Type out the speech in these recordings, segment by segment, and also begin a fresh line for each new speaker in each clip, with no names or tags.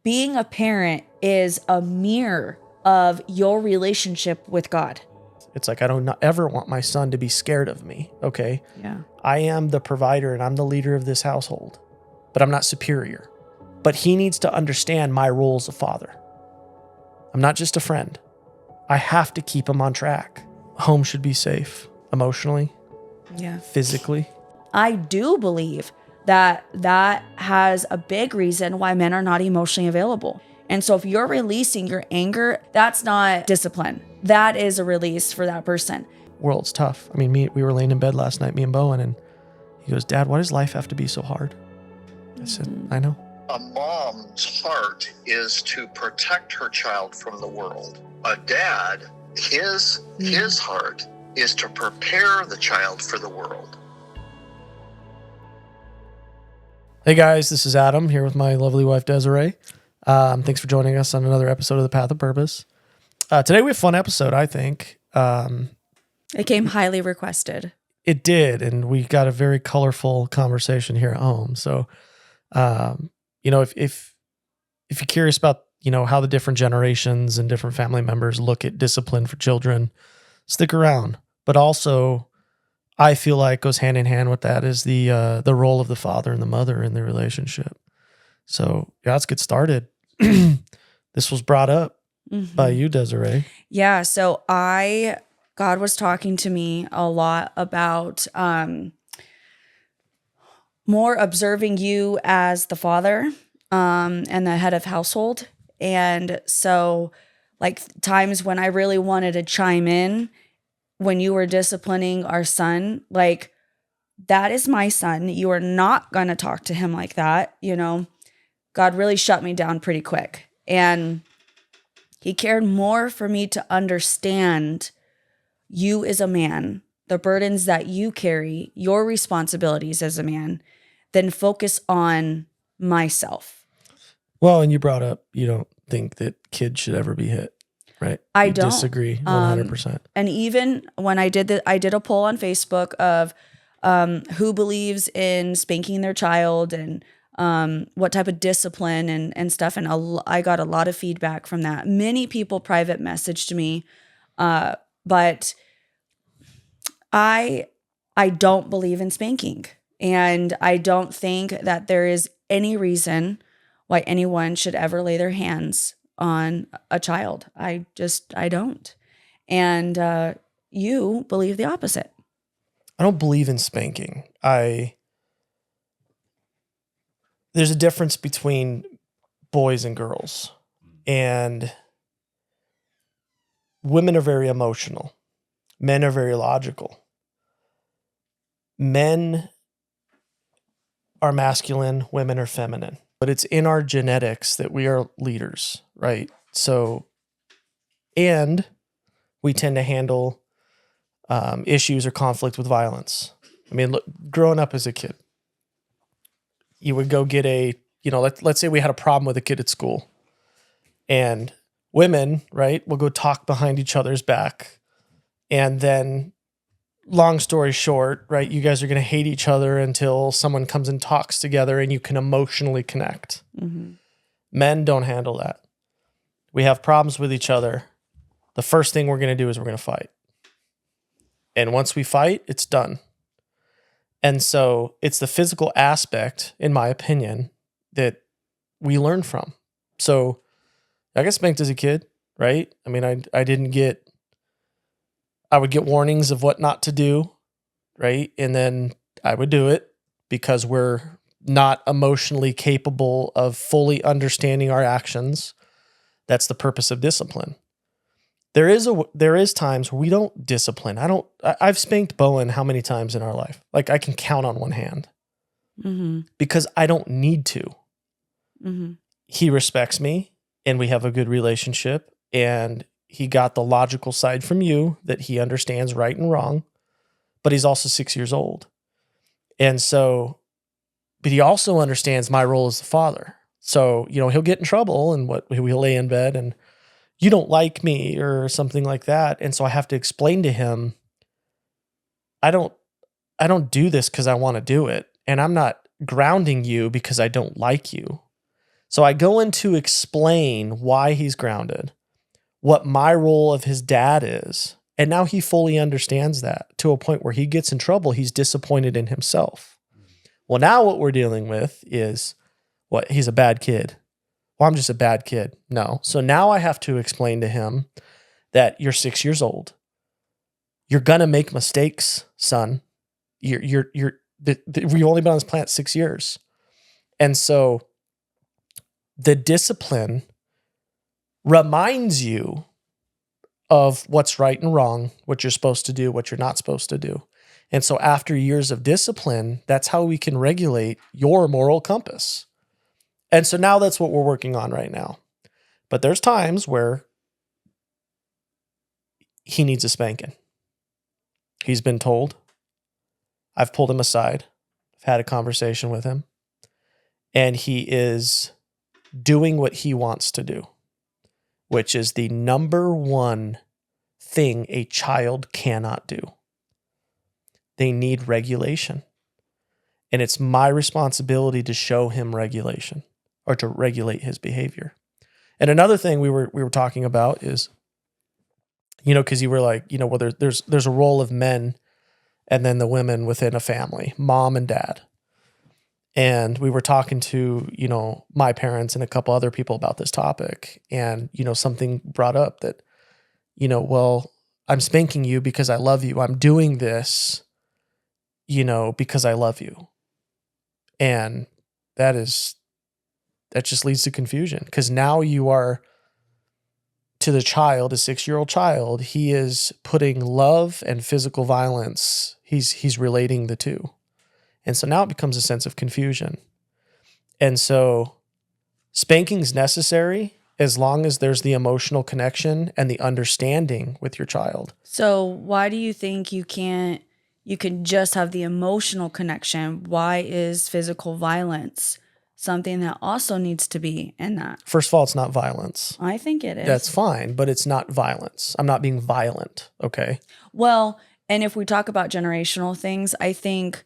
being a parent is a mirror of your relationship with God.
It's like, I don't ever want my son to be scared of me. Okay.
Yeah.
I am the provider and I'm the leader of this household, but I'm not superior. But he needs to understand my role as a father. I'm not just a friend. I have to keep him on track. Home should be safe emotionally, physically.
I do believe that has a big reason why men are not emotionally available. And so if you're releasing your anger, that's not discipline. That is a release for that person.
World's tough. I mean, we were laying in bed last night, me and Bowen, and he goes, "Dad, why does life have to be so hard?" I said, "I know."
A mom's heart is to protect her child from the world. A dad, his heart is to prepare the child for the world.
Hey guys, this is Adam here with my lovely wife Desiree. Thanks for joining us on another episode of The Path of Purpose. Today we have a fun episode, I think.
It came highly requested.
It did, and we got a very colorful conversation here at home. So, if you're curious about, how the different generations and different family members look at discipline for children, stick around. But also, I feel like goes hand in hand with that is the role of the father and the mother in the relationship. So, yeah, let's get started. This was brought up by you, Desiree.
Yeah, so God was talking to me a lot about more observing you as the father and the head of household. And so like times when I really wanted to chime in when you were disciplining our son, like, that is my son. You are not going to talk to him like that. God really shut me down pretty quick. And he cared more for me to understand you as a man, the burdens that you carry, your responsibilities as a man, than focus on myself.
Well, and you brought up, you don't think that kids should ever be hit, right?
I don't
disagree 100%.
And even when I did I did a poll on Facebook of who believes in spanking their child and what type of discipline and stuff. And I got a lot of feedback from that. Many people private messaged me, but I don't believe in spanking. And I don't think that there is any reason why anyone should ever lay their hands on a child. I don't. And you believe the opposite.
I don't believe in spanking. There's a difference between boys and girls. And women are very emotional. Men are very logical. Men are masculine, women are feminine. But it's in our genetics that we are leaders, right? So, and we tend to handle issues or conflict with violence. I mean, look, growing up as a kid, you would go get let's say we had a problem with a kid at school. And women, right, will go talk behind each other's back. And then, long story short, right, you guys are going to hate each other until someone comes and talks together and you can emotionally connect. Mm-hmm. Men don't handle that. We have problems with each other. The first thing we're going to do is we're going to fight. And once we fight, it's done. And so it's the physical aspect, in my opinion, that we learn from. So I got spanked as a kid, right? I mean, I would get warnings of what not to do, right? And then I would do it because we're not emotionally capable of fully understanding our actions. That's the purpose of discipline. There is times where we don't discipline. I've spanked Bowen how many times in our life? Like, I can count on one hand because I don't need to. Mm-hmm. He respects me and we have a good relationship, and he got the logical side from you that he understands right and wrong, but he's also 6 years old. And so, but he also understands my role as the father. So, he'll get in trouble and we'll lay in bed and you don't like me or something like that. And so I have to explain to him, I don't do this because I want to do it. And I'm not grounding you because I don't like you. So I go in to explain why he's grounded, what my role of his dad is. And now he fully understands that to a point where he gets in trouble. He's disappointed in himself. Well, now what we're dealing with is what? He's a bad kid. Well, I'm just a bad kid. No. So now I have to explain to him that you're 6 years old. You're going to make mistakes, son. We've only been on this planet 6 years. And so the discipline reminds you of what's right and wrong, what you're supposed to do, what you're not supposed to do. And so after years of discipline, that's how we can regulate your moral compass. And so now that's what we're working on right now. But there's times where he needs a spanking. He's been told. I've pulled him aside. I've had a conversation with him. And he is doing what he wants to do, which is the number one thing a child cannot do. They need regulation. And it's my responsibility to show him regulation or to regulate his behavior. And another thing we were talking about is, because you were like, well, there's a role of men and then the women within a family, mom and dad. And we were talking to, my parents and a couple other people about this topic. And, something brought up that, well, I'm spanking you because I love you. I'm doing this, because I love you. And that just leads to confusion, because now you are, to the child, a 6-year-old child, he is putting love and physical violence. He's relating the two. And so now it becomes a sense of confusion. And so spanking's necessary as long as there's the emotional connection and the understanding with your child.
So why do you think you can just have the emotional connection? Why is physical violence something that also needs to be in that?
First of all, it's not violence.
I think it is.
That's fine, but it's not violence. I'm not being violent, okay?
Well, and if we talk about generational things, I think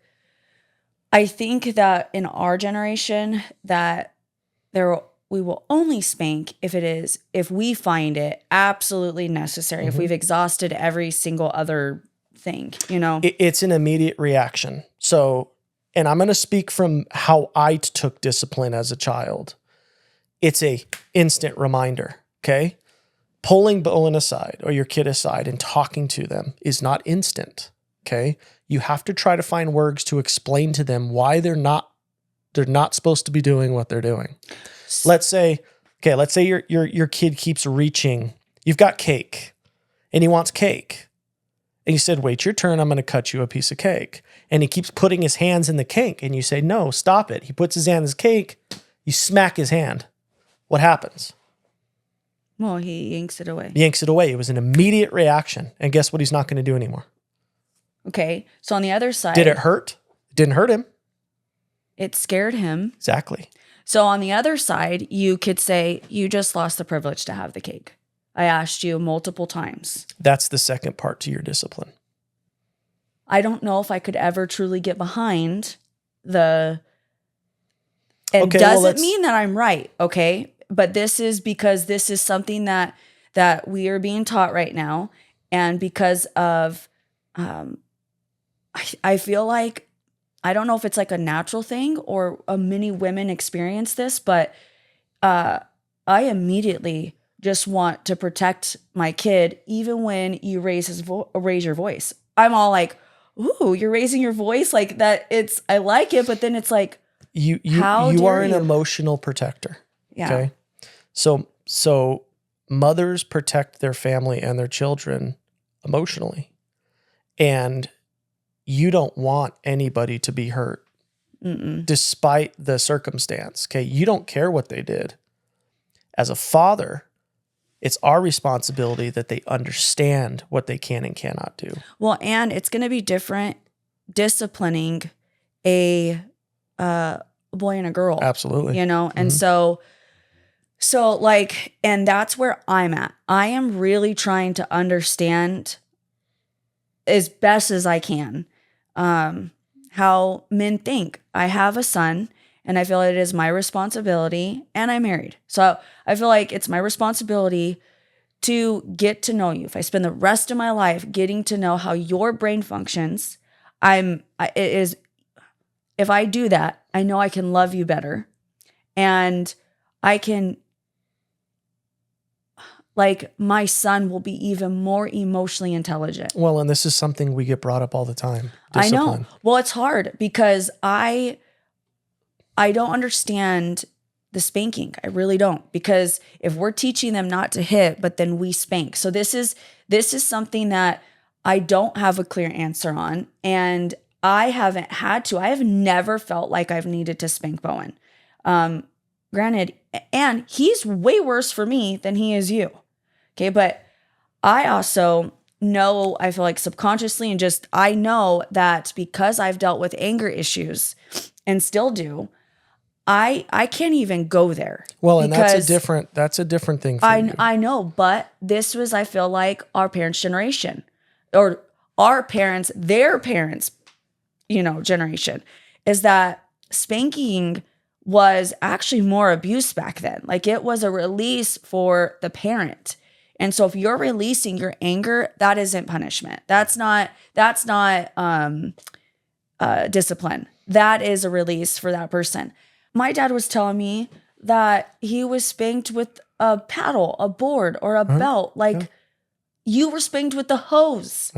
that in our generation that we will only spank if we find it absolutely necessary, if we've exhausted every single other thing,
It's an immediate reaction. So, and I'm going to speak from how I took discipline as a child. It's a instant reminder, okay? Pulling Bowen aside or your kid aside and talking to them is not instant, okay? You have to try to find words to explain to them why they're not supposed to be doing what they're doing. Let's say your kid keeps reaching. You've got cake and he wants cake. And you said, wait your turn, I'm going to cut you a piece of cake. And he keeps putting his hands in the cake. And you say, no, stop it. He puts his hand in his cake. You smack his hand. What happens?
Well, he yanks it away.
It was an immediate reaction. And guess what he's not going to do anymore?
Okay. So on the other side.
Did it hurt? It didn't hurt him.
It scared him.
Exactly.
So on the other side, you could say, you just lost the privilege to have the cake. I asked you multiple times.
That's the second part to your discipline.
I don't know if I could ever truly get behind the... And
okay,
doesn't mean that I'm right, okay? But this is because this is something that we are being taught right now. And because of... I feel like... I don't know if it's like a natural thing or many women experience this, but I immediately just want to protect my kid, even when you raise your voice. I'm all like, "Ooh, you're raising your voice like that." I like it, but then it's like,
you are an emotional protector.
Yeah.
Okay. So mothers protect their family and their children emotionally, and you don't want anybody to be hurt, despite the circumstance. Okay, you don't care what they did. As a father, it's our responsibility that they understand what they can and cannot do.
Well, and it's going to be different disciplining a boy and a girl.
Absolutely.
And so like, and that's where I'm at. I am really trying to understand as best as I can how men think. I have a son, And I feel it is my responsibility, and I'm married. So I feel like it's my responsibility to get to know you. If I spend the rest of my life getting to know how your brain functions, if I do that, I know I can love you better, and I can, like, my son will be even more emotionally intelligent.
Well, and this is something we get brought up all the time.
I
Discipline.
know. Well, it's hard because I don't understand the spanking. I really don't, because if we're teaching them not to hit, but then we spank. So this is something that I don't have a clear answer on, and I haven't had to. I have never felt like I've needed to spank Bowen. Granted, and he's way worse for me than he is you. Okay, but I also know, I feel like subconsciously, and just I know that because I've dealt with anger issues and still do, I can't even go there.
Well, and that's a different thing for you.
I know, but this was, I feel like, our parents' generation, or our parents, their parents, generation, is that spanking was actually more abuse back then. Like, it was a release for the parent. And so if you're releasing your anger, that isn't punishment. That's not discipline. That is a release for that person. My dad was telling me that he was spanked with a paddle, a board, or a belt. Like, you were spanked with the hose.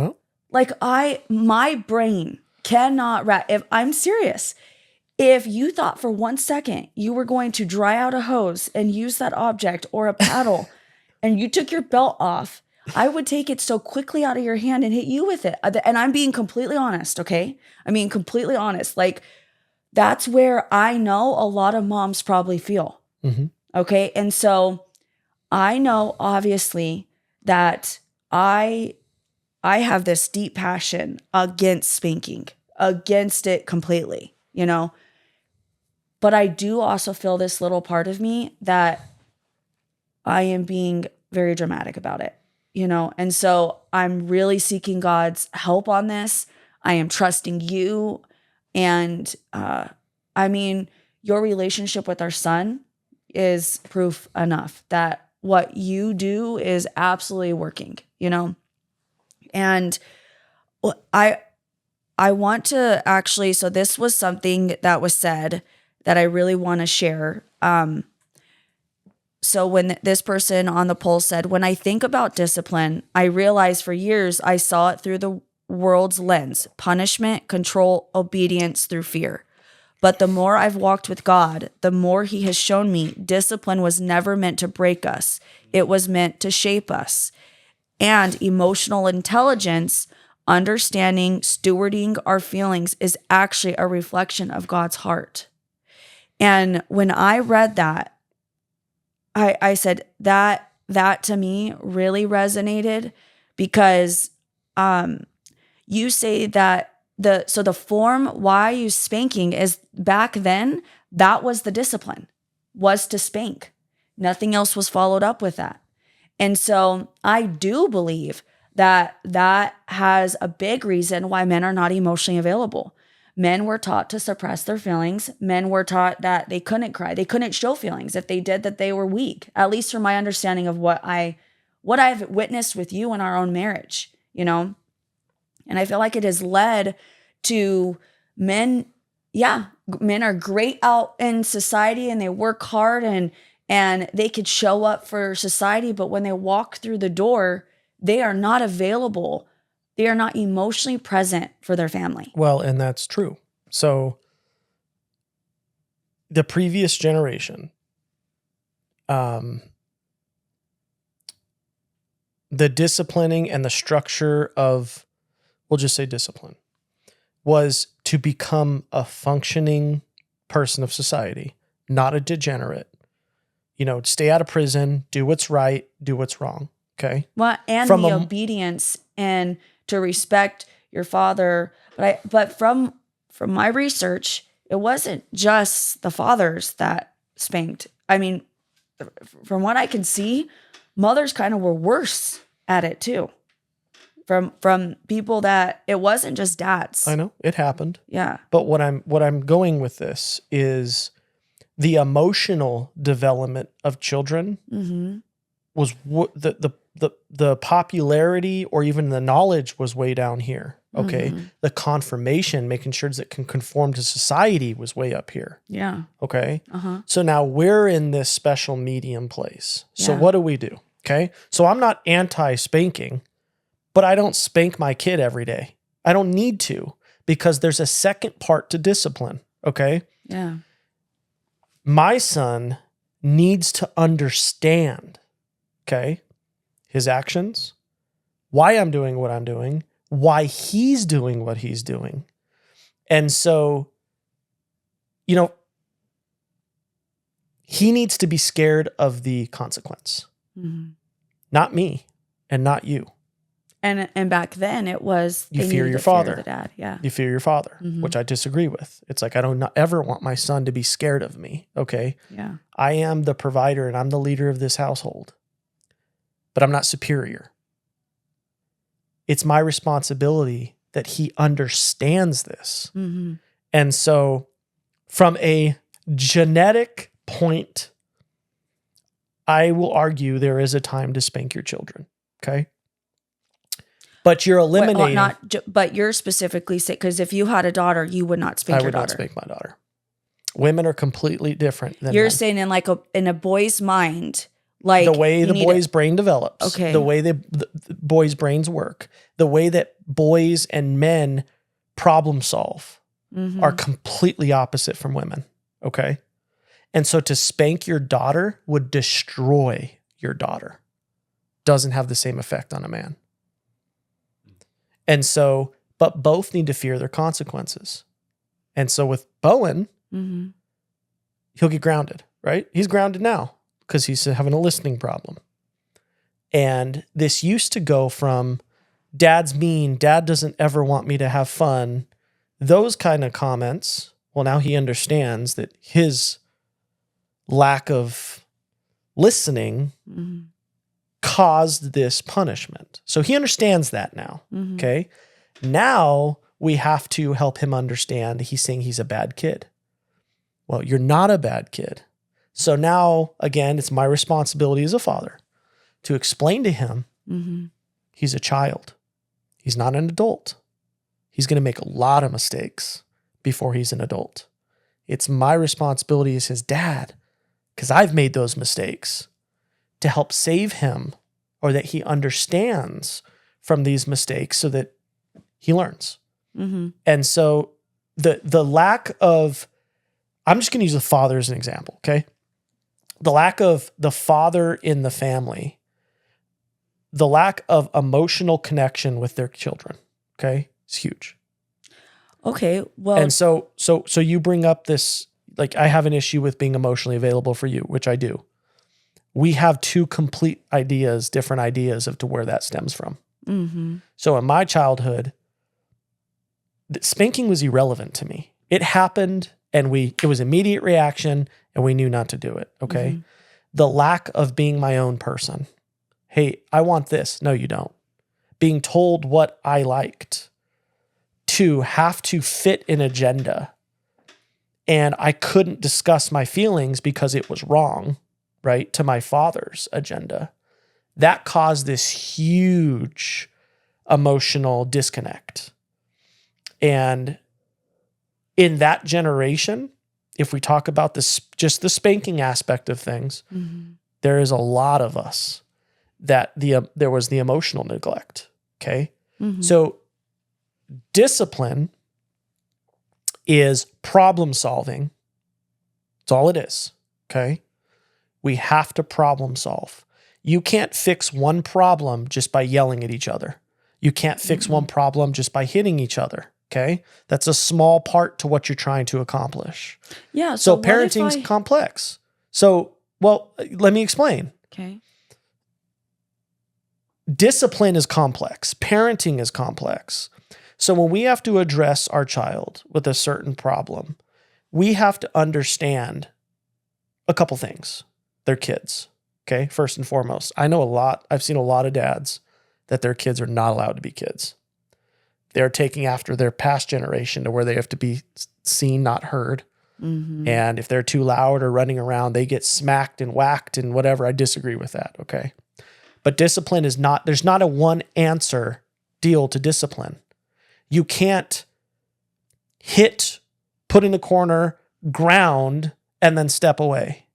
Like, my brain cannot if I'm serious. If you thought for 1 second you were going to dry out a hose and use that object or a paddle and you took your belt off, I would take it so quickly out of your hand and hit you with it. And I'm being completely honest, okay? I mean, completely honest. Like, that's where I know a lot of moms probably feel.
Mm-hmm.
Okay. And so I know, obviously, that I have this deep passion against spanking, against it completely, But I do also feel this little part of me that I am being very dramatic about it, And so I'm really seeking God's help on this. I am trusting you. And your relationship with our son is proof enough that what you do is absolutely working, And I want to actually, so this was something that was said that I really want to share. So when this person on the poll said, when I think about discipline, I realize for years I saw it through the world's lens: punishment, control, obedience through fear. But the more I've walked with God, the more he has shown me discipline was never meant to break us. It was meant to shape us. And emotional intelligence, understanding, stewarding our feelings, is actually a reflection of God's heart. And when I read that, I said that to me really resonated, because you say that the form why I use spanking is, back then, that was the discipline, was to spank. Nothing else was followed up with that. And so I do believe that has a big reason why men are not emotionally available. Men were taught to suppress their feelings. Men were taught that they couldn't cry. They couldn't show feelings. If they did, that they were weak, at least from my understanding of what I've witnessed with you in our own marriage, And I feel like it has led to men. Yeah, men are great out in society and they work hard and they could show up for society. But when they walk through the door, they are not available. They are not emotionally present for their family.
Well, and that's true. So the previous generation, the disciplining and the structure of, we'll just say discipline, was to become a functioning person of society, not a degenerate. Stay out of prison, do what's right, do what's wrong. Okay.
Well, and the obedience and to respect your father. But from my research, it wasn't just the fathers that spanked. I mean, from what I can see, mothers kind of were worse at it too. From people that it wasn't just dads.
I know it happened.
Yeah.
But what I'm going with this is the emotional development of children was the popularity or even the knowledge was way down here. Okay. The confirmation, making sure that it can conform to society was way up here.
Yeah.
Okay. So now we're in this special medium place. So what do? Okay. So I'm not anti-spanking, but I don't spank my kid every day. I don't need to, because there's a second part to discipline. Okay.
Yeah.
My son needs to understand, okay, his actions, why I'm doing what I'm doing, why he's doing what he's doing. And so, you know, he needs to be scared of the consequence, not me and not you.
And back then it was
You
they
fear
needed
your
to fear
father.
the dad. Yeah.
You fear your father, which I disagree with. It's like, I don't ever want my son to be scared of me. Okay.
Yeah.
I am the provider and I'm the leader of this household, but I'm not superior. It's my responsibility that he understands this. And so from a genetic point, I will argue there is a time to spank your children. Okay. But you're eliminating.
But you're specifically sick, because if you had a daughter, you would not spank
I
your
would
daughter.
not spank my daughter. Women are completely different than
You're
men.
saying in a boy's mind, like
The way the boy's brain develops,
Okay.
the way the boys' brains work, the way that boys and men problem solve are completely opposite from women. Okay. And so to spank your daughter would destroy your daughter. Doesn't have the same effect on a man. And so, but both need to fear their consequences. And so with Bowen, he'll get grounded, right? He's grounded now because he's having a listening problem. And this used to go from dad's mean, dad doesn't ever want me to have fun, those kind of comments. Well, now he understands that his lack of listening caused this punishment. So he understands that now. Okay. Now we have to help him understand he's saying he's a bad kid. Well, you're not a bad kid. So now, again, it's my responsibility as a father to explain to him he's a child. He's not an adult. He's going to make a lot of mistakes before he's an adult. It's my responsibility as his dad, because I've made those mistakes, to help save him, or that he understands from these mistakes so that he learns. And so the lack of, I'm just going to use the father as an example, okay? The lack of the father in the family, the lack of emotional connection with their children, okay, is huge.
Okay, well,
And so you bring up this, like, I have an issue with being emotionally available for you, which I do. We have two complete ideas, different ideas of to where that stems from. So in my childhood, spanking was irrelevant to me. It happened and it was immediate reaction and we knew not to do it. Okay. The lack of being my own person. Hey, I want this. No, you don't. Being told what I liked, to have to fit an agenda. And I couldn't discuss my feelings because it was wrong, right, to my father's agenda. That caused this huge emotional disconnect. And in that generation, if we talk about this, just the spanking aspect of things, there is a lot of us that there was the emotional neglect. Okay. So discipline is problem solving. That's all it is. Okay. We have to problem solve. You can't fix one problem just by yelling at each other. You can't fix one problem just by hitting each other. Okay. That's a small part to what you're trying to accomplish.
yeah.
So
what if
parenting's complex. So, well, let me explain.
Okay.
Discipline is complex. Parenting is complex. So when we have to address our child with a certain problem, we have to understand a couple things. They're kids. Okay. First and foremost, I've seen a lot of dads that their kids are not allowed to be kids. They're taking after their past generation to where they have to be seen, not heard.
Mm-hmm.
And if they're too loud or running around, they get smacked and whacked and whatever. I disagree with that. Okay. But discipline is not, there's not a one answer deal to discipline. You can't hit, put in the corner, ground, and then step away.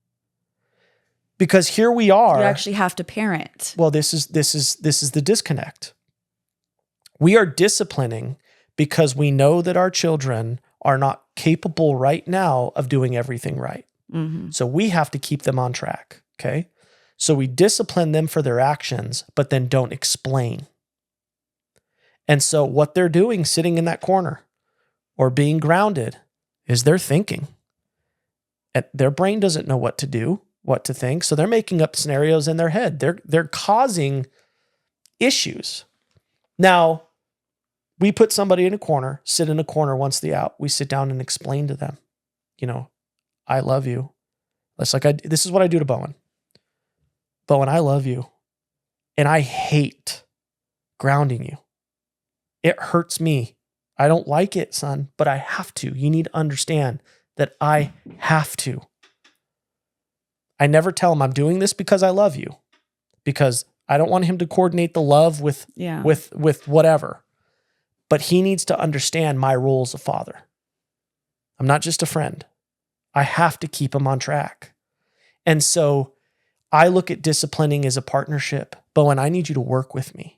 Because here we are.
You actually have to parent.
Well, this is the disconnect. We are disciplining because we know that our children are not capable right now of doing everything right.
Mm-hmm.
So we have to keep them on track. Okay. So we discipline them for their actions, but then don't explain. And so what they're doing sitting in that corner or being grounded is they're thinking. And their brain doesn't know what to do, what to think. So they're making up scenarios in their head. They're causing issues. Now, we put somebody in a corner, sit in a corner once the out. We sit down and explain to them, I love you. This is what I do to Bowen. Bowen, I love you. And I hate grounding you. It hurts me. I don't like it, son, but I have to. You need to understand that I have to. I never tell him I'm doing this because I love you, because I don't want him to coordinate the love with whatever. But he needs to understand my role as a father. I'm not just a friend. I have to keep him on track. And so I look at disciplining as a partnership. Bowen, I need you to work with me.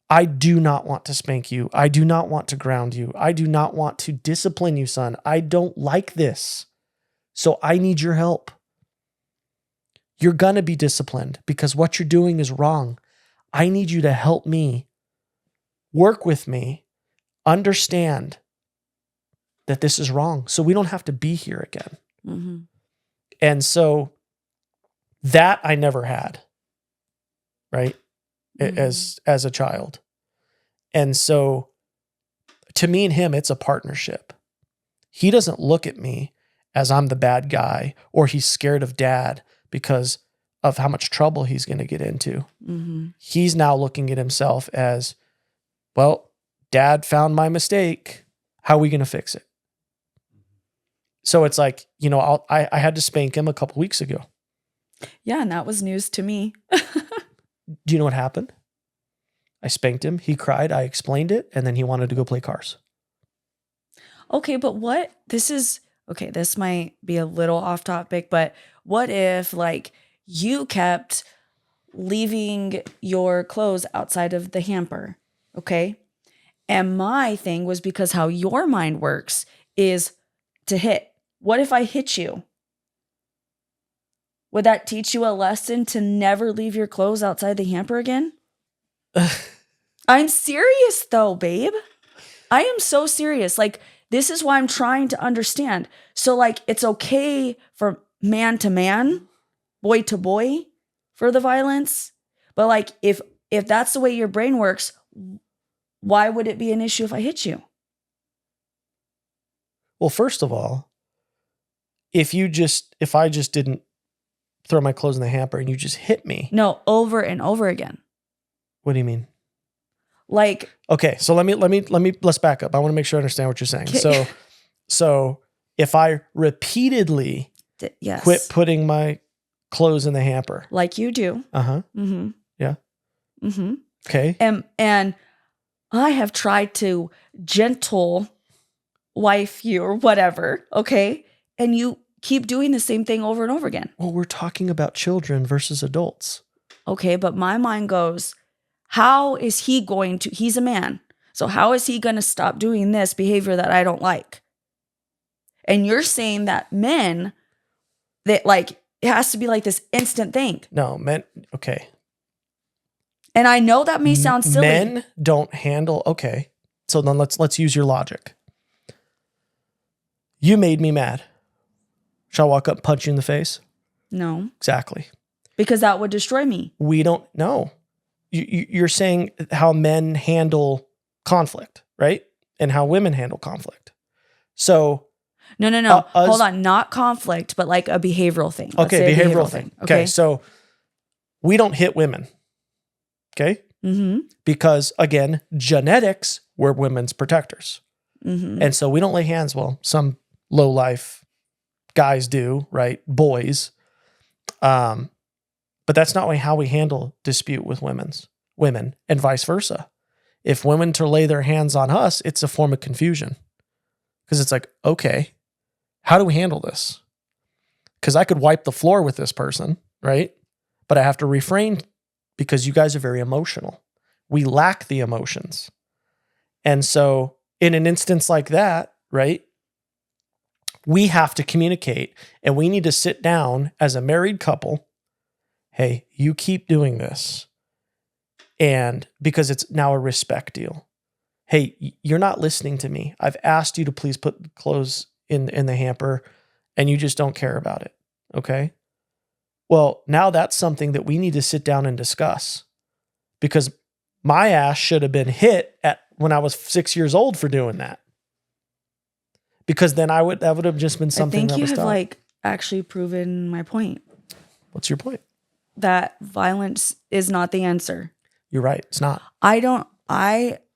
I do not want to spank you. I do not want to ground you. I do not want to discipline you, son. I don't like this. So I need your help. You're going to be disciplined because what you're doing is wrong. I need you to help me, work with me, understand that this is wrong so we don't have to be here again.
Mm-hmm.
And so that I never had, right? Mm-hmm. As a child. And so to me and him, it's a partnership. He doesn't look at me as I'm the bad guy or he's scared of dad because of how much trouble he's going to get into.
Mm-hmm. He's
now looking at himself as, well, dad found my mistake. How are we going to fix it? So it's like, I had to spank him a couple weeks ago.
Yeah, and that was news to me.
Do you know what happened? I spanked him. He cried. I explained it. And then he wanted to go play cars.
Okay, but this might be a little off topic, but what if you kept leaving your clothes outside of the hamper, okay? And my thing was because how your mind works is to hit. What if I hit you? Would that teach you a lesson to never leave your clothes outside the hamper again? I'm serious though, babe. I am so serious. This is why I'm trying to understand. So it's okay for man to man, boy to boy for the violence. But if that's the way your brain works, why would it be an issue if I hit you?
Well, first of all, if I just didn't throw my clothes in the hamper and you just hit me.
No, over and over again.
What do you mean? Okay, so let's back up. I want to make sure I understand what you're saying.
Okay.
So if I repeatedly quit putting my clothes in the hamper.
Like you do.
Uh-huh.
Mm-hmm.
Yeah.
Mm-hmm.
Okay.
And I have tried to gentle wife you or whatever, okay? And you keep doing the same thing over and over again.
Well, we're talking about children versus adults.
Okay, but my mind goes, how is he going to, he's a man, so how is he going to stop doing this behavior that I don't like? And you're saying that men, that it has to be this instant thing.
No, men, okay.
And I know that may sound silly.
Men don't handle, okay. So then let's use your logic. You made me mad. Shall I walk up and punch you in the face?
No.
Exactly.
Because that would destroy me.
We don't know. You're saying how men handle conflict, right? And how women handle conflict. So.
No. Hold on. Not conflict, but a behavioral thing.
Okay, behavioral thing. Okay, so we don't hit women. Okay?
Mm-hmm.
Because, again, genetics, we're women's protectors.
Mm-hmm.
And so we don't lay hands. Well, some low life guys do, right? Boys. But that's not how we handle dispute with women and vice versa. If women to lay their hands on us, it's a form of confusion. Because it's like, okay, how do we handle this? Because I could wipe the floor with this person, right? But I have to refrain because you guys are very emotional. We lack the emotions. And so in an instance like that, right, we have to communicate and we need to sit down as a married couple. Hey, you keep doing this. And because it's now a respect deal. Hey, you're not listening to me. I've asked you to please put the clothes in the hamper and you just don't care about it. Okay. Well, now that's something that we need to sit down and discuss because my ass should have been hit when I was 6 years old for doing that. Because then that would have just been something that was done.
I think you have actually proven my point.
What's your point?
That violence is not the answer.
You're right. It's not.
I don't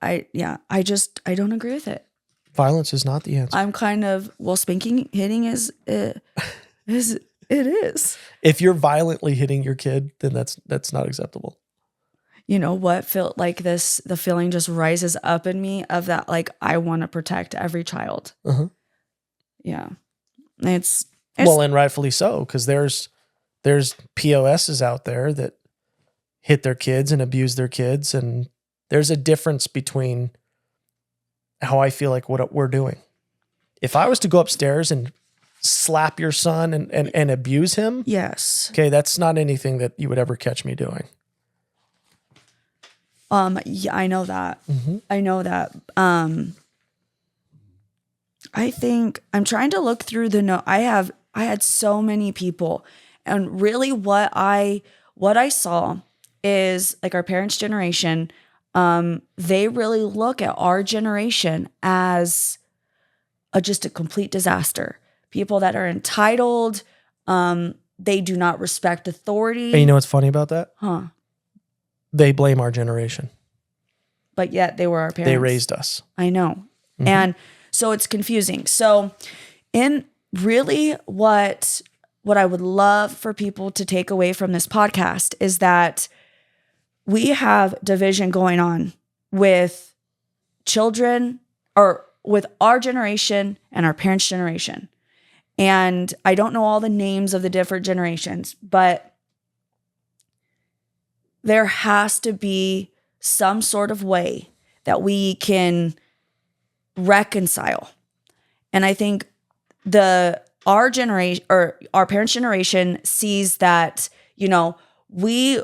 agree with it.
Violence is not the answer.
I'm kind of, hitting is. It is.
If you're violently hitting your kid, then that's not acceptable.
You know what felt like this? The feeling just rises up in me of that. Like I want to protect every child.
Uh-huh.
Yeah, it's
well, and rightfully so, because there's POSs out there that hit their kids and abuse their kids, and there's a difference between how I feel like what we're doing. If I was to go upstairs and slap your son and abuse him.
Yes.
Okay. That's not anything that you would ever catch me doing.
Yeah, I know that.
Mm-hmm.
I know that. I think I'm trying to look through the note. I had so many people, and really what I saw is like our parents' generation. They really look at our generation as just a complete disaster. People that are entitled, they do not respect authority.
And you know what's funny about that?
Huh.
They blame our generation.
But yet they were our parents.
They raised us.
I know. Mm-hmm. And so it's confusing. So in really what I would love for people to take away from this podcast is that we have division going on with children or with our generation and our parents' generation. And I don't know all the names of the different generations, but there has to be some sort of way that we can reconcile. And I think our generation or our parents' generation sees that, you know, we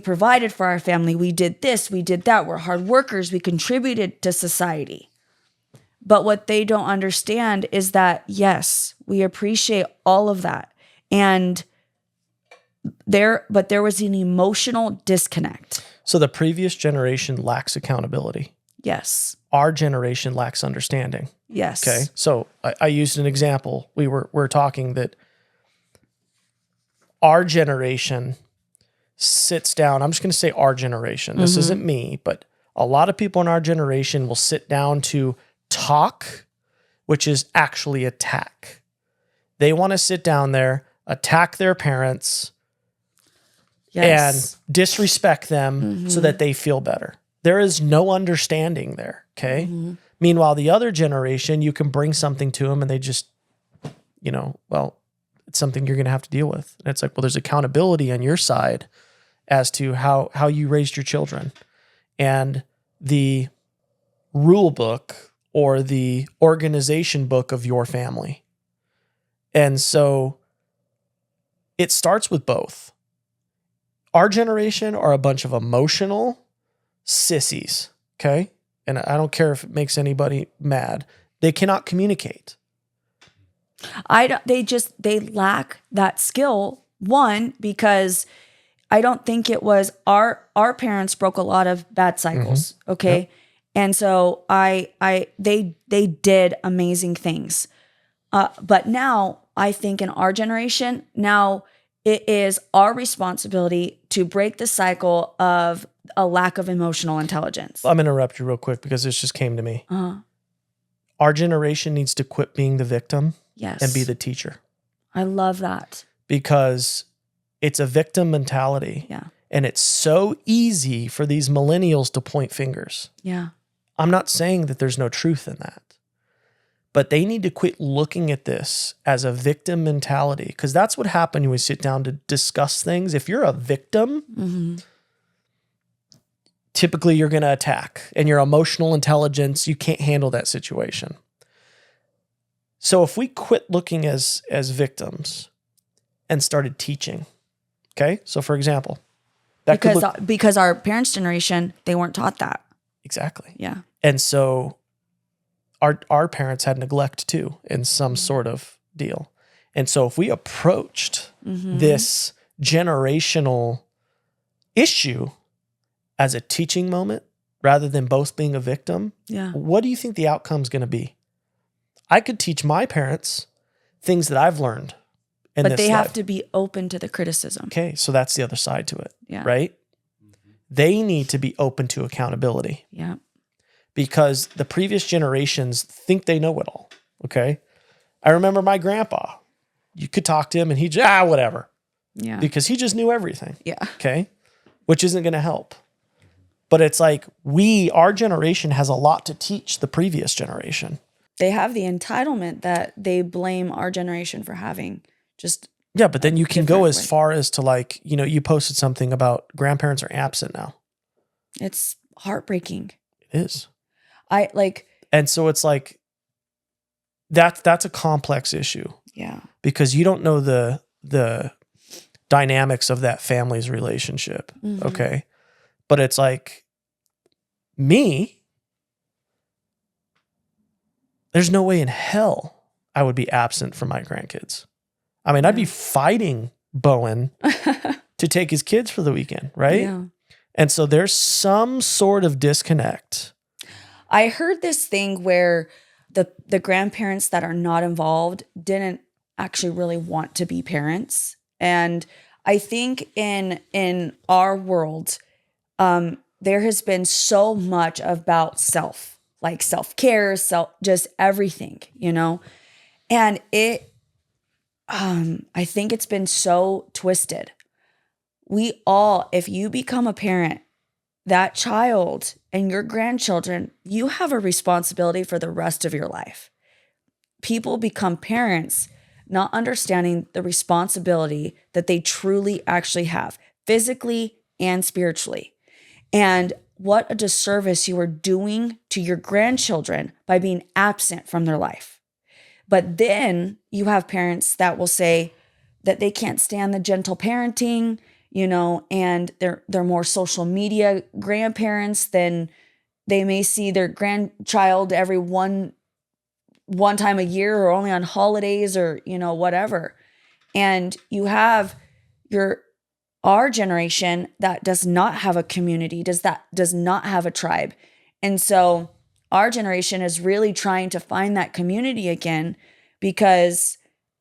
provided for our family. We did this, we did that. We're hard workers. We contributed to society. But what they don't understand is that, yes, we appreciate all of that. And there was an emotional disconnect.
So the previous generation lacks accountability.
Yes.
Our generation lacks understanding.
Yes.
Okay. So I used an example. We're talking that our generation sits down. I'm just going to say our generation. This isn't me, but a lot of people in our generation will sit down to talk, which is actually attack. They want to sit down there, attack their parents, and disrespect them so that they feel better. There is no understanding there, okay? Meanwhile, the other generation, you can bring something to them and they just, well, it's something you're going to have to deal with. And it's like, well, there's accountability on your side as to how you raised your children. And the rule book or the organization book of your family. And so it starts with both. Our generation are a bunch of emotional sissies, okay? And I don't care if it makes anybody mad. They cannot communicate.
They lack that skill. One, because I don't think it was our parents broke a lot of bad cycles, okay? Yep. And so they did amazing things. But now I think in our generation, now it is our responsibility to break the cycle of a lack of emotional intelligence.
I'm going to interrupt you real quick because this just came to me. Our generation needs to quit being the victim
Yes.
and be the teacher.
I love that.
Because it's a victim mentality.
Yeah.
And it's so easy for these millennials to point fingers.
Yeah.
I'm not saying that there's no truth in that. But they need to quit looking at this as a victim mentality, because that's what happens when we sit down to discuss things. If you're a victim, typically you're going to attack, and your emotional intelligence, you can't handle that situation. So if we quit looking as victims and started teaching, okay? So for example, that
because our parents' generation, they weren't taught that.
Exactly.
Yeah.
And so our parents had neglect too in some sort of deal. And so if we approached this generational issue as a teaching moment rather than both being a victim, what do you think the outcome's going to be? I could teach my parents things that I've learned in this
But they
life.
have to be open to the criticism.
Okay, so that's the other side to it,
Yeah.
right? They need to be open to accountability.
Yeah.
Because the previous generations think they know it all, okay? I remember my grandpa. You could talk to him and he just, whatever.
Yeah.
Because he just knew everything.
Yeah.
Okay? Which isn't going to help. But it's like our generation has a lot to teach the previous generation.
They have the entitlement that they blame our generation for having.
Yeah, but then you can go as
way.
far as to like, you posted something about grandparents are absent now.
It's heartbreaking.
It is.
And
so it's like, that's a complex issue.
Yeah.
Because you don't know the dynamics of that family's relationship. Okay. But it's like me, there's no way in hell I would be absent from my grandkids. I mean, I'd be fighting Bowen to take his kids for the weekend, right?
Yeah.
And so there's some sort of disconnect.
I heard this thing where the grandparents that are not involved didn't actually really want to be parents. And I think in our world, there has been so much about self-care, just everything, and I think it's been so twisted. If you become a parent, that child and your grandchildren, you have a responsibility for the rest of your life. People become parents not understanding the responsibility that they truly actually have, physically and spiritually. And what a disservice you are doing to your grandchildren by being absent from their life. But then you have parents that will say that they can't stand the gentle parenting, and they're more social media grandparents than they may see their grandchild every one time a year or only on holidays or, whatever. And you have our generation that does not have a community, does not have a tribe. And so our generation is really trying to find that community again because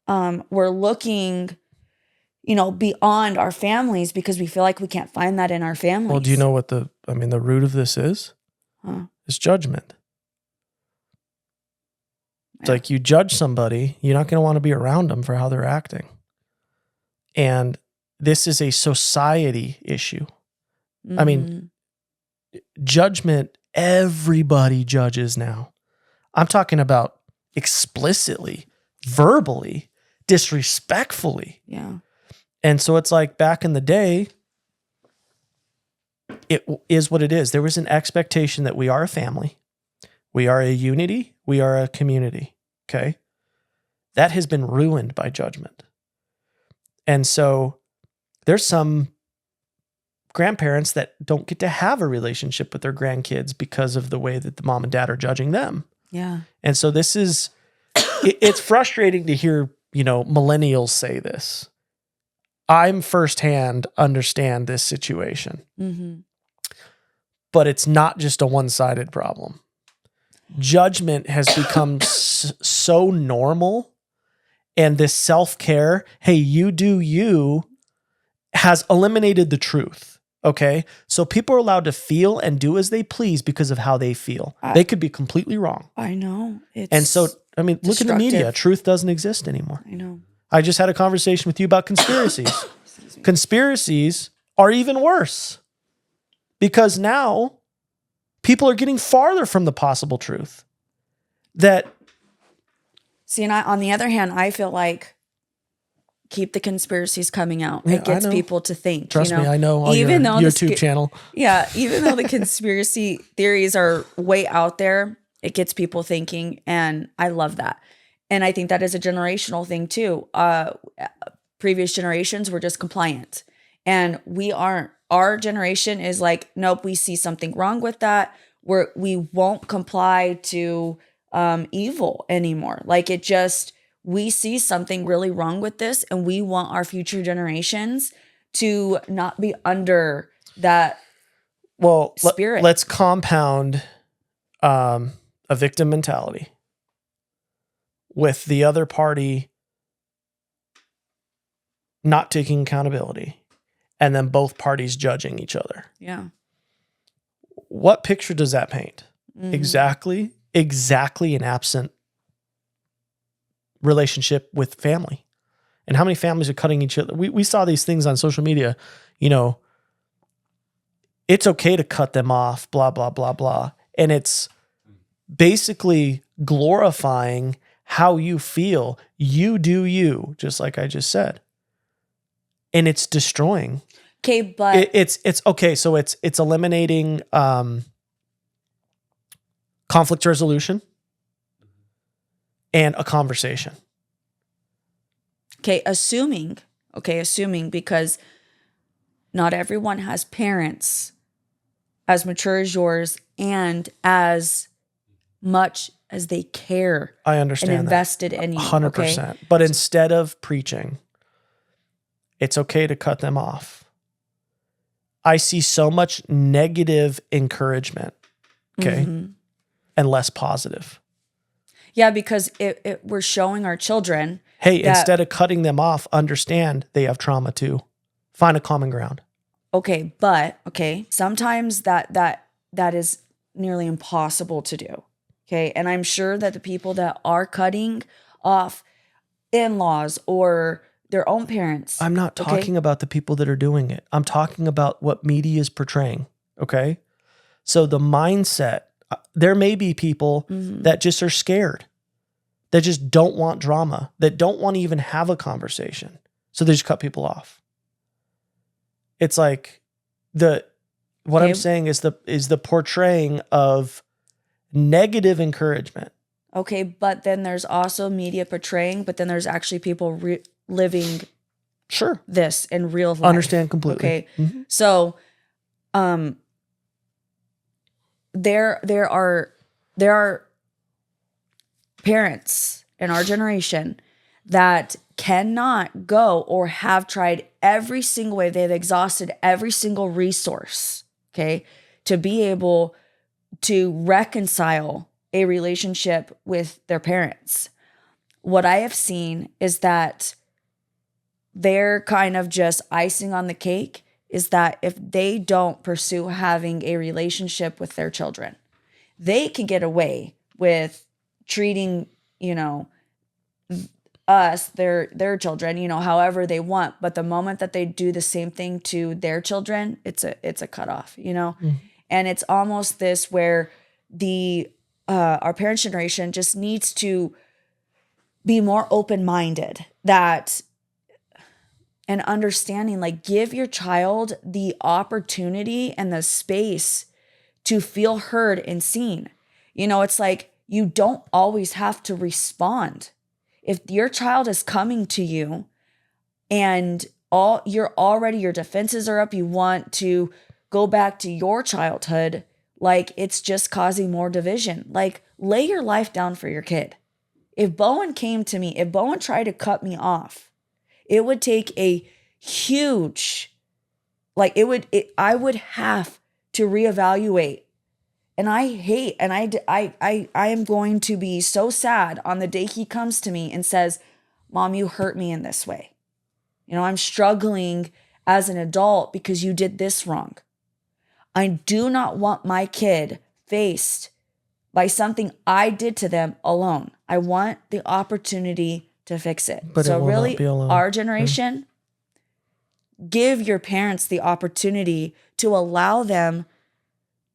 we're looking, beyond our families because we feel like we can't find that in our families.
Well, do you know what the root of this is? It's judgment. It's like you judge somebody, you're not going to want to be around them for how they're acting. And this is a society issue. I mean, judgment, everybody judges now. I'm talking about explicitly, verbally, disrespectfully.
Yeah.
And so it's like back in the day, it is what it is. There was an expectation that we are a family. We are a unity. We are a community. Okay. That has been ruined by judgment. And so there's some grandparents that don't get to have a relationship with their grandkids because of the way that the mom and dad are judging them.
Yeah.
And so this is, it's frustrating to hear, millennials say this. I'm firsthand understand this situation. But it's not just a one-sided problem. Judgment has become so normal, and this self-care, hey, you do you, has eliminated the truth. Okay? So people are allowed to feel and do as they please because of how they feel. They could be completely wrong.
I know.
And so I mean, look in the media.
Destructive.
Truth doesn't exist anymore.
I know.
I just had a conversation with you about conspiracies. Conspiracies are even worse because now people are getting farther from the possible truth.
See, and on the other hand, I feel like keep the conspiracies coming out.
Yeah,
It gets
I know.
people to think.
Trust
you know?
me, I know all
even
your
though
YouTube channel.
Yeah, even though the conspiracy theories are way out there, it gets people thinking, and I love that. And I think that is a generational thing too. Previous generations were just compliant, and we aren't. Our generation is like, nope, we see something wrong with that. We won't comply to evil anymore. Like it just, we see something really wrong with this, and we want our future generations to not be under that spirit.
Let's compound a victim mentality with the other party not taking accountability, and then both parties judging each other.
Yeah.
What picture does that paint?
Mhm.
Exactly an absent relationship with family. And how many families are cutting each other? We saw these things on social media, you know, it's okay to cut them off, blah, blah, blah, blah. And it's basically glorifying how you feel. You do you, just like I just said. And it's destroying.
Okay, but
It's okay. So it's eliminating conflict resolution and a conversation.
assuming because not everyone has parents as mature as yours and as much as they care
I understand
and invested in you.
100%.
Okay?
But instead of preaching, it's okay to cut them off. I see so much negative encouragement, okay,
Mhm.
and less positive.
Yeah, because we're showing our children.
Hey,
that-
instead of cutting them off, understand they have trauma too. Find a common ground.
Okay, sometimes that is nearly impossible to do. Okay, and I'm sure that the people that are cutting off in-laws or their own parents.
I'm not talking about the people that are doing it. I'm talking about what media is portraying, okay? So the mindset, there may be people that just are scared, that just don't want drama, that don't want to even have a conversation. So they just cut people off. It's like what I'm saying is the portraying of negative encouragement.
Okay, but then there's also media portraying, but then there's actually people living
Sure.
this in real life.
Understand completely.
Okay. So there are parents in our generation that cannot go or have tried every single way. They've exhausted every single resource, okay, to be able to reconcile a relationship with their parents. What I have seen is that they're kind of just icing on the cake, is that if they don't pursue having a relationship with their children, they can get away with treating, us, their children, however they want. But the moment that they do the same thing to their children, it's a cutoff, And it's almost this where our parents' generation just needs to be more open-minded, that and understanding, like, give your child the opportunity and the space to feel heard and seen. It's like you don't always have to respond. If your child is coming to you and your defenses are up, you want to go back to your childhood, like it's just causing more division. Like, lay your life down for your kid. If Bowen tried to cut me off, it would take a huge, I would have to reevaluate. And I am going to be so sad on the day he comes to me and says, Mom, you hurt me in this way. I'm struggling as an adult because you did this wrong. I do not want my kid faced by something I did to them alone. I want the opportunity to fix it.
But it
So
will
really,
not be alone.
our generation, give your parents the opportunity to allow them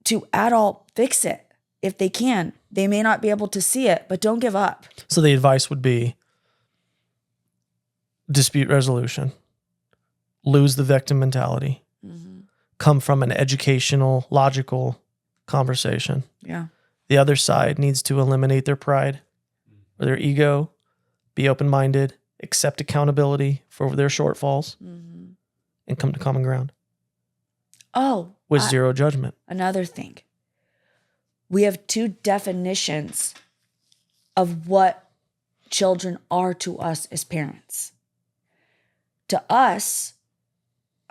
to adult fix it if they can. They may not be able to see it, but don't give up.
So the advice would be dispute resolution, lose the victim mentality, come from an educational, logical conversation.
Yeah.
The other side needs to eliminate their pride or their ego, be open-minded, accept accountability for their shortfalls, and come to common ground
Oh,
with zero judgment.
another thing. We have two definitions of what children are to us as parents. To us,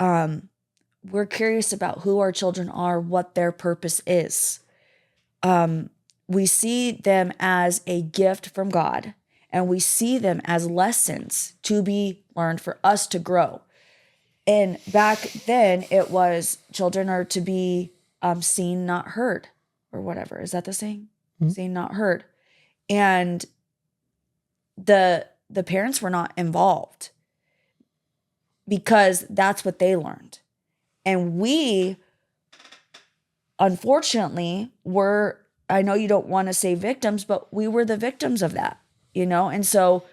we're curious about who our children are, what their purpose is. We see them as a gift from God, and we see them as lessons to be learned for us to grow. And back then, it was children are to be seen, not heard, or whatever. Is that the saying? Seen, not heard. And the parents were not involved because that's what they learned. And we, unfortunately, were, I know you don't want to say victims, but we were the victims of that, you know? And so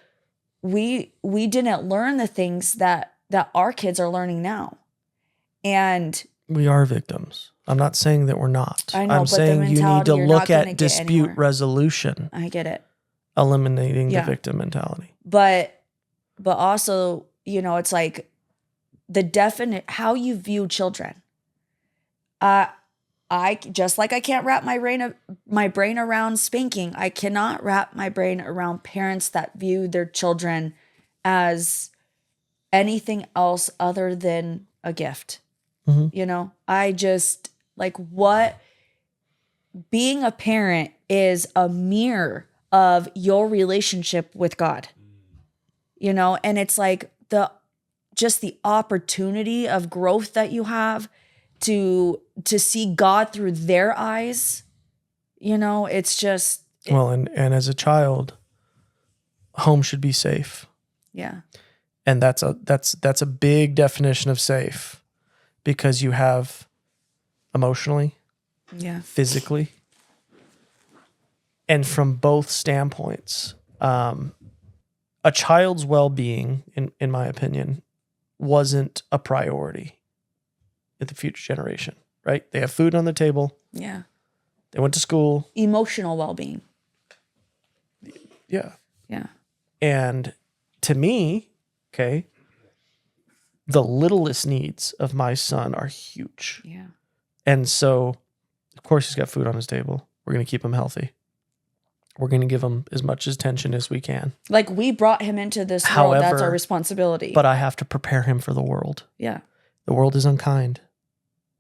we didn't learn the things that our kids are learning now. And
We are victims. I'm not saying that we're not.
I know,
I'm
but the
saying you need
mentality,
to
you're
look
not gonna
at
get
dispute
anywhere.
resolution,
I get it.
eliminating
Yeah.
the victim mentality.
But also, you know, it's like the definite, how you view children. I just like I can't wrap my brain around spanking. I cannot wrap my brain around parents that view their children as anything else other than a gift. You know, I just like what being a parent is a mirror of your relationship with God. You know, and it's like just the opportunity of growth that you have to see God through their eyes. You know, it's just
Well, and as a child, home should be safe.
yeah.
And that's a big definition of safe because you have emotionally,
Yeah.
physically, and from both standpoints. A child's well-being, in my opinion, wasn't a priority at the future generation, right? They have food on the table.
Yeah.
They went to school.
Emotional well-being.
Yeah.
Yeah.
And to me, okay, the littlest needs of my son are huge.
Yeah.
And so, of course, he's got food on his table. We're going to keep him healthy. We're going to give him as much attention as we can.
Like we brought him into this world. That's our
However,
responsibility.
But I have to prepare him for the world.
yeah.
The world is unkind.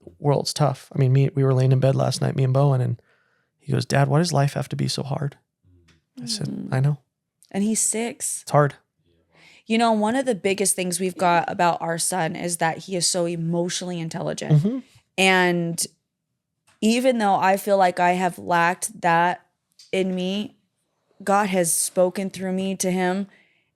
The world's tough. I mean, we were laying in bed last night, me and Bowen, and he goes, "Dad, why does life have to be so hard?" I said, "I know.
And he's 6.
It's hard."
You know, one of the biggest things we've got about our son is that he is so emotionally intelligent. And even though I feel like I have lacked that in me, God has spoken through me to him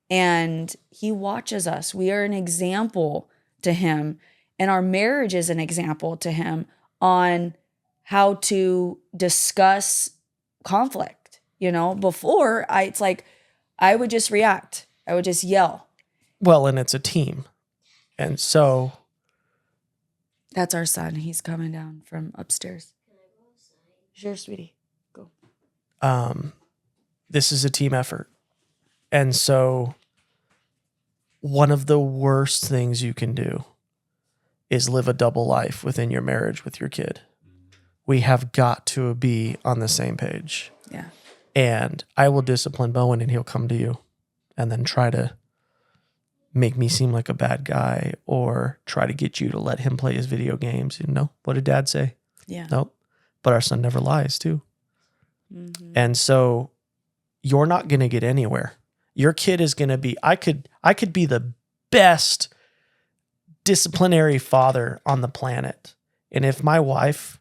and he watches us. We are an example to him, and our marriage is an example to him on how to discuss conflict. You know, before it's like I would just react. I would just yell.
Well, and it's a team. And so
That's our son. He's coming down from upstairs. Sure, sweetie. Go.
this is a team effort. And so one of the worst things you can do is live a double life within your marriage with your kid. We have got to be on the same page.
Yeah.
And I will discipline Bowen and he'll come to you and then try to make me seem like a bad guy or try to get you to let him play his video games. You know, what did dad say?
Yeah.
Nope. But our son never lies too.
Mm-hmm.
And so you're not going to get anywhere. Your kid is going to be, I could be the best disciplinary father on the planet. And if my wife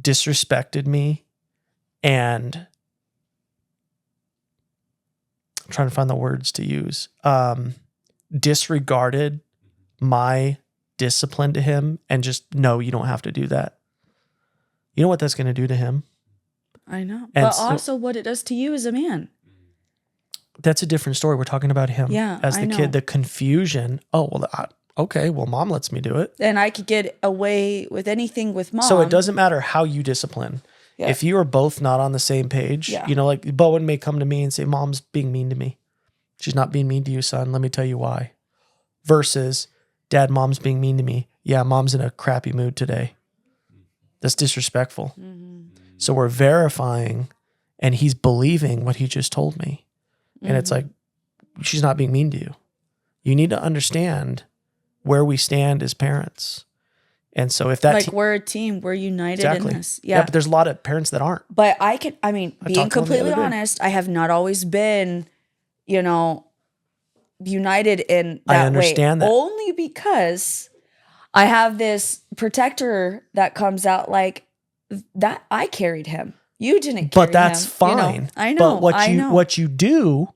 disrespected me and I'm trying to find the words to use, disregarded my discipline to him and just, no, you don't have to do that. You know what that's going to do to him?
I know.
And
But
so-
also what it does to you as a man.
That's a different story. We're talking about him as the
I know.
kid, the confusion. Oh, well, okay, well, mom lets me do it.
And I could get away with anything with mom.
So it doesn't matter how you discipline.
Yeah.
If you are both not on the same page,
Yeah.
you know, like Bowen may come to me and say, mom's being mean to me. She's not being mean to you, son. Let me tell you why. Versus, dad, mom's being mean to me. Yeah, mom's in a crappy mood today. That's disrespectful.
Mm-hmm.
So we're verifying and he's believing what he just told me. And it's like, she's not being mean to you. You need to understand where we stand as parents. And so if that
like we're a team, we're united
exactly.
in this. Yeah.
But there's a lot of parents that aren't.
But being
talked to one the
completely
other day.
honest, I have not always been, united in
I
that
understand
way.
that.
Only because I have this protector that comes out like that. I carried him. You didn't carry
But that's
him.
fine.
I know.
But
I know.
what you do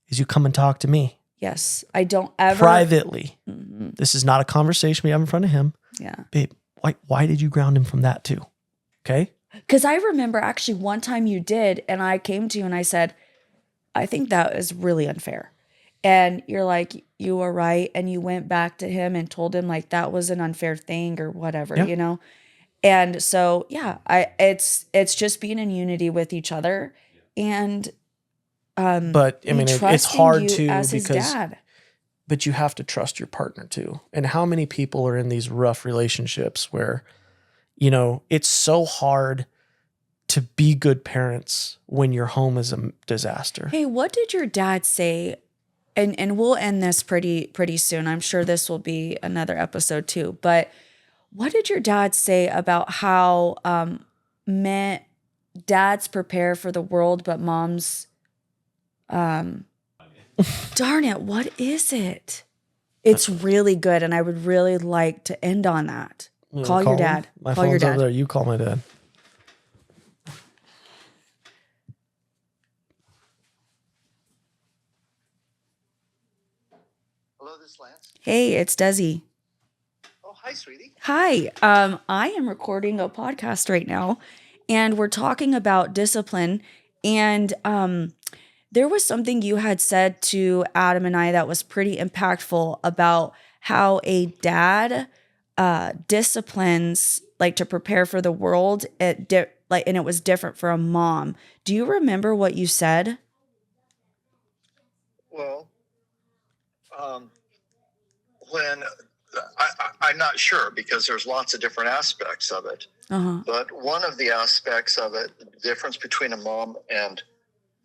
is you come and talk to me
Yes. I don't ever.
privately.
Mhm.
This is not a conversation we have in front of him.
Yeah.
Babe, why did you ground him from that too? Okay?
Because I remember actually one time you did, and I came to you and I said, I think that is really unfair. And you're like, you were right. And you went back to him and told him like that was an unfair thing or whatever,
Yeah.
And so, yeah, it's just being in unity with each other. And
But I
me
mean, it's
trusting
hard
you
to
as his
because
dad.
but you have to trust your partner too. And how many people are in these rough relationships where, it's so hard to be good parents when your home is a disaster.
Hey, what did your dad say? And we'll end this pretty soon. I'm sure this will be another episode too. But what did your dad say about how dads prepare for the world, but moms darn it, what is it? It's really good, and I would really like to end on that.
You
Call
wanna
your
him?
dad.
My
Call your
phone's over
dad.
there. You call my dad.
Hello, this is Lance.
Hey, it's Desi.
Oh, hi, sweetie.
Hi. I am recording a podcast right now, and we're talking about discipline. And there was something you had said to Adam and I that was pretty impactful about how a dad disciplines like to prepare for the world. And it was different for a mom. Do you remember what you said?
Well, when I'm not sure because there's lots of different aspects of it.
Uh-huh.
But one of the aspects of it, the difference between a mom and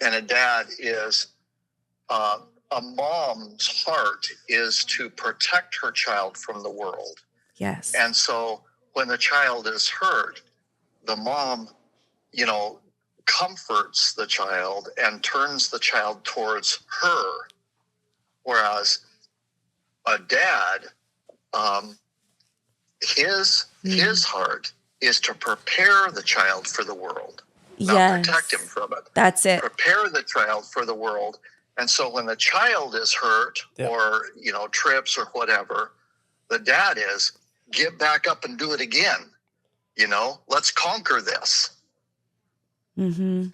a dad is a mom's heart is to protect her child from the world.
Yes.
And so when the child is hurt, the mom, comforts the child and turns the child towards her. Whereas a dad, his heart is to prepare the child for the world, not
Yes.
protect him from it.
That's it.
Prepare the child for the world. And so when the child is hurt or, trips or whatever, the dad is get back up and do it again. Let's conquer this.
Mm-hmm.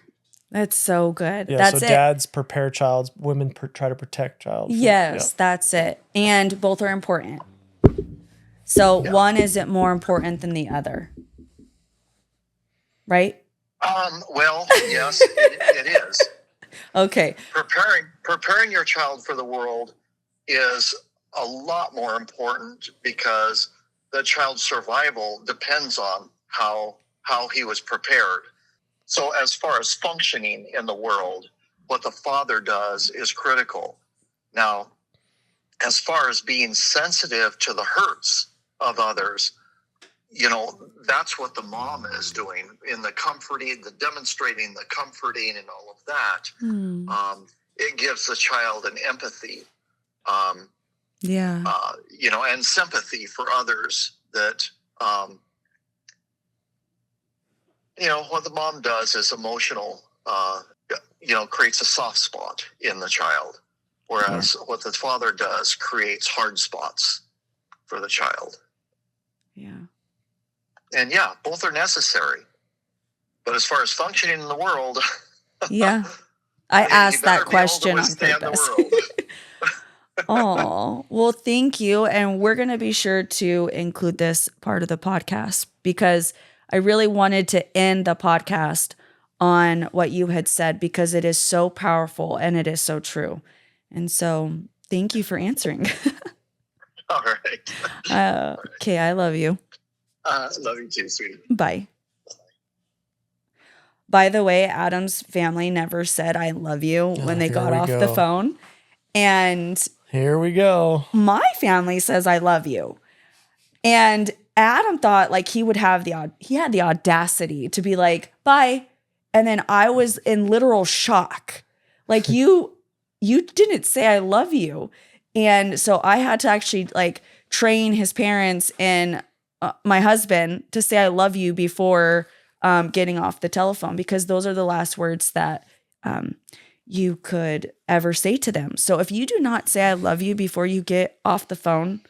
That's so good.
Yeah,
That's
so
it.
dads prepare child, women try to protect child.
Yes, that's it. And both are important. So one isn't more important than the other. Right?
Well, yes, it is.
Okay.
Preparing your child for the world is a lot more important because the child's survival depends on how he was prepared. So as far as functioning in the world, what the father does is critical. Now, as far as being sensitive to the hurts of others, that's what the mom is doing in the comforting, the demonstrating, the comforting and all of that. It gives the child an empathy, and sympathy for others that what the mom does is emotional, creates a soft spot in the child. Whereas what the father does creates hard spots for the child.
Yeah.
And both are necessary. But as far as functioning in the world,
Yeah. I asked that question on purpose.
The
Oh, well, thank you. And we're going to be sure to include this part of the podcast because I really wanted to end the podcast on what you had said because it is so powerful and it is so true. And so thank you for answering.
All right.
Okay, I love you.
Love you too, sweetie.
Bye. By the way, Adam's family never said I love you when they got off the phone. And
here we go.
My family says I love you. And Adam thought like he had the audacity to be like, bye. And then I was in literal shock. Like you didn't say I love you. And so I had to actually like train his parents and my husband to say I love you before getting off the telephone, because those are the last words that you could ever say to them. So if you do not say I love you before you get off the phone,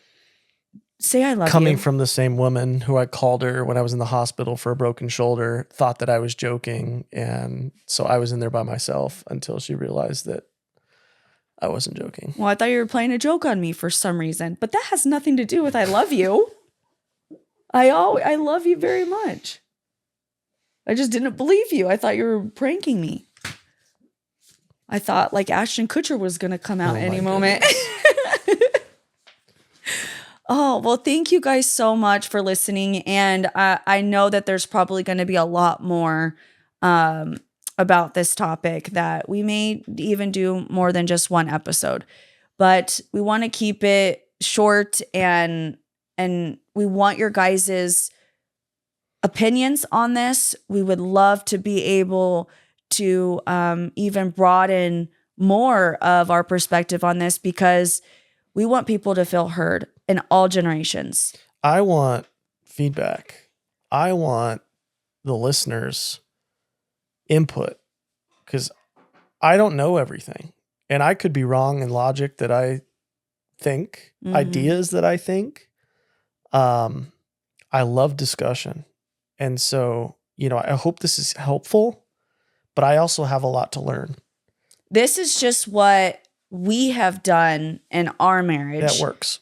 say I love you.
Coming from the same woman who I called her when I was in the hospital for a broken shoulder, thought that I was joking. And so I was in there by myself until she realized that I wasn't joking.
Well, I thought you were playing a joke on me for some reason, but that has nothing to do with I love you. I love you very much. I just didn't believe you. I thought you were pranking me. I thought like Ashton Kutcher was going to come out any moment. Oh, well, thank you guys so much for listening. And I know that there's probably going to be a lot more about this topic that we may even do more than just one episode. But we want to keep it short and we want your guys's opinions on this. We would love to be able to even broaden more of our perspective on this because we want people to feel heard in all generations.
I want feedback. I want the listeners' input because I don't know everything. And I could be wrong in logic that I think, ideas that I think. I love discussion. And so, I hope this is helpful, but I also have a lot to learn.
This is just what we have done in our marriage.
That works.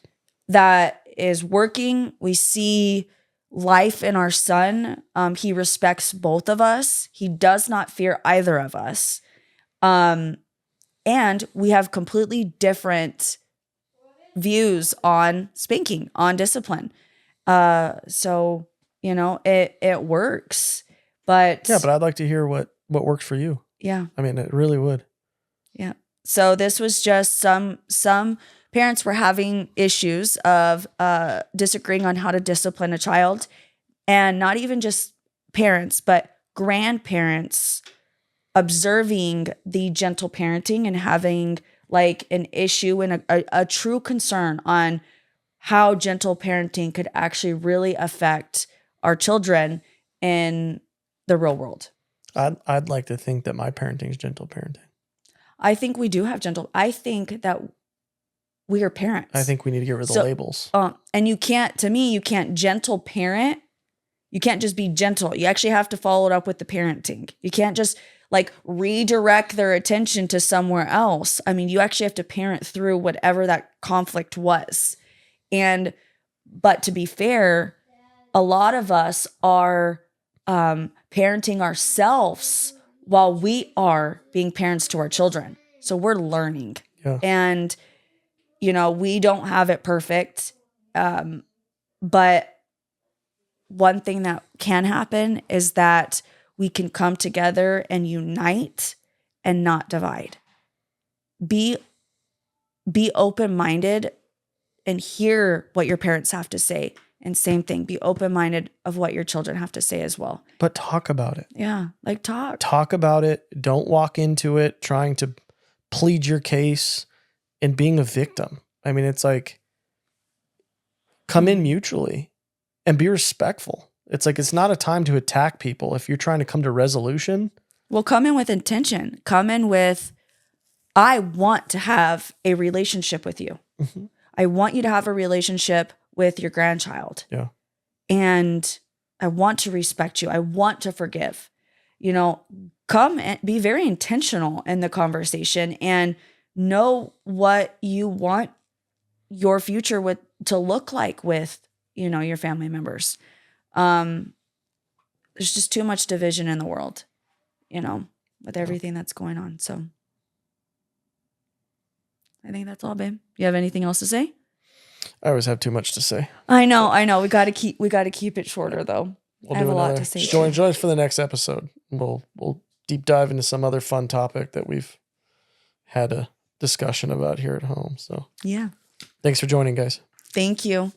That is working. We see life in our son. He respects both of us. He does not fear either of us. And we have completely different views on spanking, on discipline. So, it works. But
yeah, but I'd like to hear what works for you.
Yeah.
I mean, it really would.
Yeah. So this was just some parents were having issues of disagreeing on how to discipline a child, and not even just parents, but grandparents observing the gentle parenting and having like an issue and a true concern on how gentle parenting could actually really affect our children in the real world.
I'd like to think that my parenting is gentle parenting.
I think we do have gentle. I think that we are parents.
I think we need to get rid of the labels.
And you can't gentle parent. You can't just be gentle. You actually have to follow it up with the parenting. You can't just like redirect their attention to somewhere else. I mean, you actually have to parent through whatever that conflict was. But to be fair, a lot of us are parenting ourselves while we are being parents to our children. So we're learning.
Yeah.
And, we don't have it perfect. But one thing that can happen is that we can come together and unite and not divide. Be open-minded and hear what your parents have to say. And same thing, be open-minded of what your children have to say as well.
But talk about it.
Yeah, like talk.
Talk about it. Don't walk into it trying to plead your case and being a victim. I mean, it's like, come in mutually and be respectful. It's like, it's not a time to attack people. If you're trying to come to resolution,
Well, come in with intention. Come in with, I want to have a relationship with you.
Mhm.
I want you to have a relationship with your grandchild.
Yeah.
And I want to respect you. I want to forgive. You know, come and be very intentional in the conversation and know what you want your future to look like with, you know, your family members. There's just too much division in the world, you know, with everything that's going on. So I think that's all, babe. You have anything else to say?
I always have too much to say.
I know. We got to keep it shorter though.
We'll
I have
do
a lot
another.
to say.
Join us for the next episode. We'll deep dive into some other fun topic that we've had a discussion about here at home. So
Yeah.
thanks for joining, guys.
Thank you.